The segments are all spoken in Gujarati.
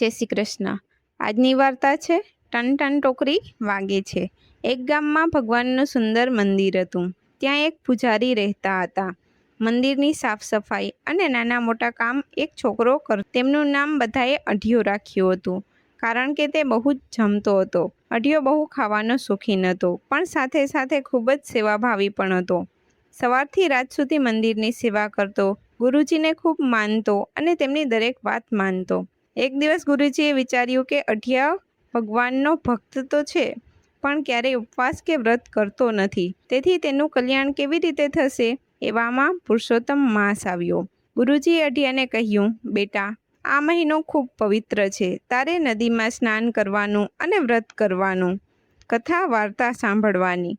જય શ્રી કૃષ્ણ। આજની વાર્તા છે ટન ટન ટોકરી વાગે છે। એક ગામમાં ભગવાનનું સુંદર મંદિર હતું। ત્યાં એક પૂજારી રહેતા હતા। મંદિરની સાફ સફાઈ અને નાના મોટા કામ એક છોકરો કરતો। તેમનું નામ બધાએ અઢિયો રાખ્યું હતું, કારણ કે તે બહુ જ જમતો હતો। અઢિયો બહુ ખાવાનો શોખીન હતો, પણ સાથે સાથે ખૂબ જ સેવાભાવી પણ હતો। સવારથી રાત સુધી મંદિરની સેવા કરતો, ગુરુજીને ખૂબ માનતો અને તેમની દરેક વાત માનતો। એક દિવસ ગુરુજીએ વિચાર્યું કે અઢિયા ભગવાનનો ભક્ત તો છે, પણ ક્યારેય ઉપવાસ કે વ્રત કરતો નથી, તેથી તેનું કલ્યાણ કેવી રીતે થશે? એવામાં પુરુષોત્તમ માસ આવ્યો। ગુરુજીએ અઢિયાને કહ્યું, બેટા, આ મહિનો ખૂબ પવિત્ર છે। તારે નદીમાં સ્નાન કરવાનું અને વ્રત કરવાનું, કથા વાર્તા સાંભળવાની।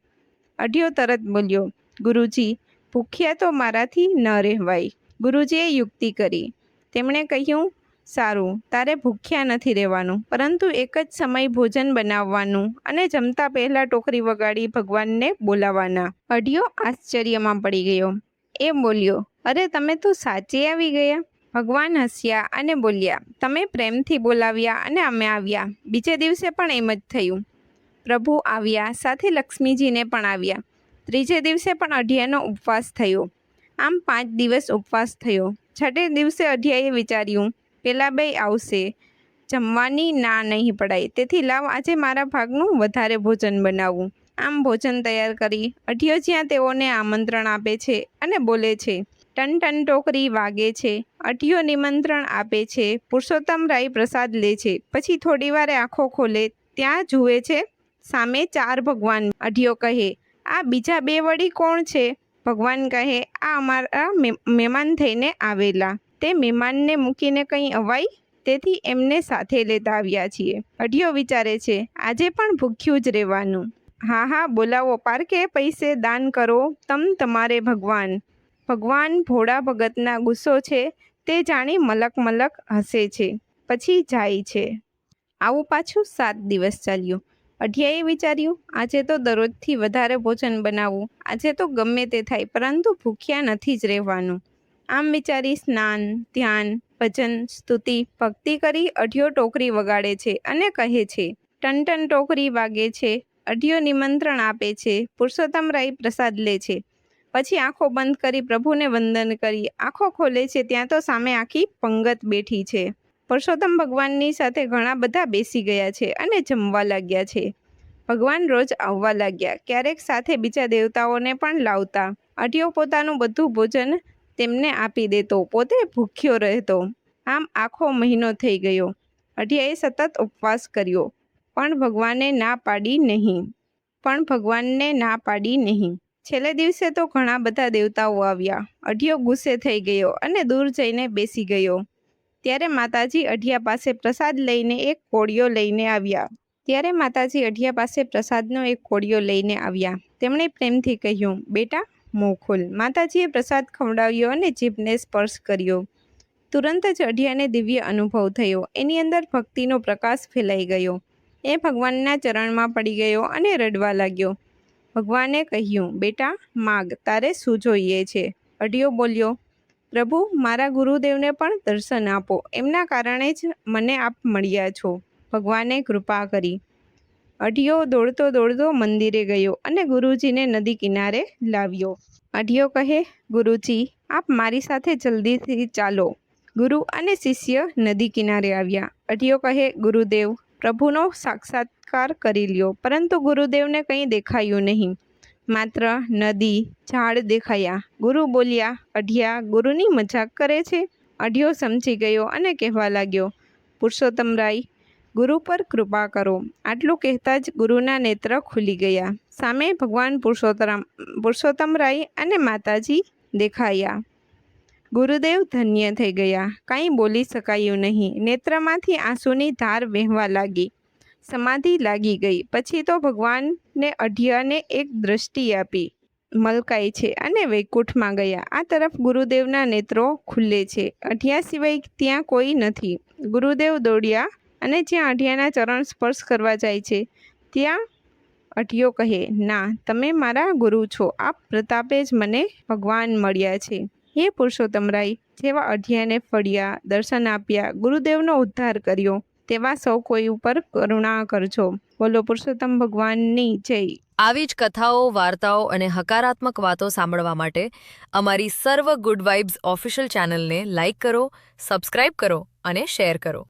અઢિયો તરત બોલ્યો, ગુરુજી, ભૂખ્યા તો મારાથી ન રહેવાય। ગુરુજીએ યુક્તિ કરી। તેમણે કહ્યું, સારું, તારે ભૂખ્યા નથી રહેવાનું, પરંતુ એક જ સમય ભોજન બનાવવાનું અને જમતા પહેલા ટોકરી વગાડી ભગવાનને બોલાવવાના। અઢિયો આશ્ચર્યમાં પડી ગયો। એ બોલ્યો, અરે, તમે તો સાચે આવી ગયા? ભગવાન હસ્યા અને બોલ્યા, તમે પ્રેમથી બોલાવ્યા અને અમે આવ્યા। બીજે દિવસે પણ એમ જ થયું। પ્રભુ આવ્યા, સાથે લક્ષ્મીજીને પણ આવ્યા। ત્રીજે દિવસે પણ અઢિયાનો ઉપવાસ થયો। આમ 5 દિવસ ઉપવાસ થયો। છઠ્ઠે દિવસે અઢિયાએ વિચાર્યું, પેલા બે આવશે, જમવાની ના નહીં પડાય, તેથી લાવ આજે મારા ભાગનું વધારે ભોજન બનાવું। આમ ભોજન તૈયાર કરી અઢિયો જ્યાં તેઓને આમંત્રણ આપે છે અને બોલે છે, ટન ટન ટોકરી વાગે છે। અઢિયો નિમંત્રણ આપે છે, પુરુષોત્તમ રાય પ્રસાદ લે છે, પછી થોડી વારે આંખો ખોલે, ત્યાં જુએ છે સામે 4 ભગવાન। અઢિયો કહે, આ બીજા 2 વળી કોણ છે? ભગવાન કહે, આ અમારા મહેમાન થઈને આવેલા, તે મહેમાનને મૂકીને કંઈ અવાય, તેથી એમને સાથે લેતા આવ્યા છીએ। અઢિયો વિચારે છે, આજે પણ ભૂખ્યું જ રહેવાનું। હા હા, બોલાવો, પારકે પૈસે દાન કરો, તમારે ભગવાન। ભગવાન ભોળા ભગતના ગુસ્સો છે, તે જાણી મલક મલક હસે છે, પછી જાય છે। આવું પાછું 7 દિવસ ચાલ્યું। અઢિયાએ વિચાર્યું, આજે તો દરરોજથી વધારે ભોજન બનાવવું, આજે તો ગમે તે થાય, પરંતુ ભૂખ્યા નથી જ રહેવાનું। આમ વિચારી સ્નાન, ધ્યાન, ભજન, સ્તુતિ, ભક્તિ કરી અઢિયો ટોકરી વગાડે છે અને કહે છે, ટન ટન ટોકરી વાગે છે। અઢિયો નિમંત્રણ આપે છે, પુરુષોત્તમ રાય પ્રસાદ લે છે, પછી આંખો બંધ કરી પ્રભુને વંદન કરી આંખો ખોલે છે, ત્યાં તો સામે આખી પંગત બેઠી છે। પુરુષોત્તમ ભગવાનની સાથે ઘણા બધા બેસી ગયા છે અને જમવા લાગ્યા છે। ભગવાન રોજ આવવા લાગ્યા, ક્યારેક સાથે બીજા દેવતાઓને પણ લાવતા। અઢિયો પોતાનું બધું ભોજન તેમને આપી દેતો, પોતે ભૂખ્યો રહેતો। આમ આખો મહિનો થઈ ગયો। અઢિયાએ સતત ઉપવાસ કર્યો, પણ ભગવાનને ના પાડી નહીં। છેલ્લે દિવસે તો ઘણા બધા દેવતાઓ આવ્યા। અઢિયો ગુસ્સે થઈ ગયો અને દૂર જઈને બેસી ગયો। ત્યારે માતાજી અઢિયા પાસે પ્રસાદનો એક કોળિયો લઈને આવ્યા। તેમણે પ્રેમથી કહ્યું, બેટા, મોં ખોલ। માતાજીએ પ્રસાદ ખવડાવ્યો અને જીભને સ્પર્શ કર્યો। તુરંત જ અઢિયાને દિવ્ય અનુભવ થયો। એની અંદર ભક્તિનો પ્રકાશ ફેલાઈ ગયો। એ ભગવાનના ચરણમાં પડી ગયો અને રડવા લાગ્યો। ભગવાને કહ્યું, બેટા, માગ, તારે શું જોઈએ છે? અઢિયો બોલ્યો, પ્રભુ, મારા ગુરુદેવને પણ દર્શન આપો, એમના કારણે જ મને આપ મળ્યા છો। ભગવાને કૃપા કરી। અઢિયો દોડતો દોડતો મંદિરે ગયો અને ગુરુજીને નદી કિનારે લાવ્યો। અઢિયો કહે, ગુરુજી, આપ મારી સાથે જલ્દીથી ચાલો। ગુરુ અને શિષ્ય નદી કિનારે આવ્યા। અઢિયો કહે, ગુરુદેવ, પ્રભુનો સાક્ષાત્કાર કરી લ્યો, પરંતુ ગુરુદેવને કંઈ દેખાયું નહીં, માત્ર નદી, ઝાડ દેખાયા। ગુરુ બોલ્યા, અઢિયા, ગુરુની મજાક કરે છે? અઢિયો સમજી ગયો અને કહેવા લાગ્યો, પુરુષોત્તમ રાય, ગુરુ પર કૃપા કરો। આટલું કહેતા જ ગુરુના નેત્ર ખુલી ગયા। સામે ભગવાન પુરુષોત્તમ રાય અને માતાજી દેખાયા। ગુરુદેવ ધન્ય થઈ ગયા। કાંઈ બોલી શકાયું નહીં। નેત્રમાંથી આંસુની ધાર વહેવા લાગી। સમાધિ લાગી ગઈ। પછી તો ભગવાને અઢિયાને એક દ્રષ્ટિ આપી, મલકાય છે અને વૈકુંઠમાં ગયા। આ તરફ ગુરુદેવના નેત્રો ખુલે છે। અઢિયા સિવાય ત્યાં કોઈ નથી। ગુરુદેવ દોડ્યા અને જ્યાં અઢિયાના ચરણ સ્પર્શ કરવા જાય છે, ત્યાં અઢિયો કહે, ના, તમે મારા ગુરુ છો। આપ પ્રતાપે જ મને ભગવાન મળ્યા છે। હે પુરુષોત્તમ રાય, જેવા અઢિયાને ફળ્યા, દર્શન આપ્યા, ગુરુદેવનો ઉદ્ધાર કર્યો, તેવા સૌ કોઈ ઉપર કરુણા કરજો. બોલો પુરુષોત્તમ ભગવાનની જય. આવી જ કથાઓ, વાર્તાઓ અને હકારાત્મક વાતો સાંભળવા માટે અમારી સર્વ ગુડ વાઇબ્સ ઓફિશિયલ ચેનલને લાઇક કરો, સબસ્ક્રાઇબ કરો અને શેર કરો.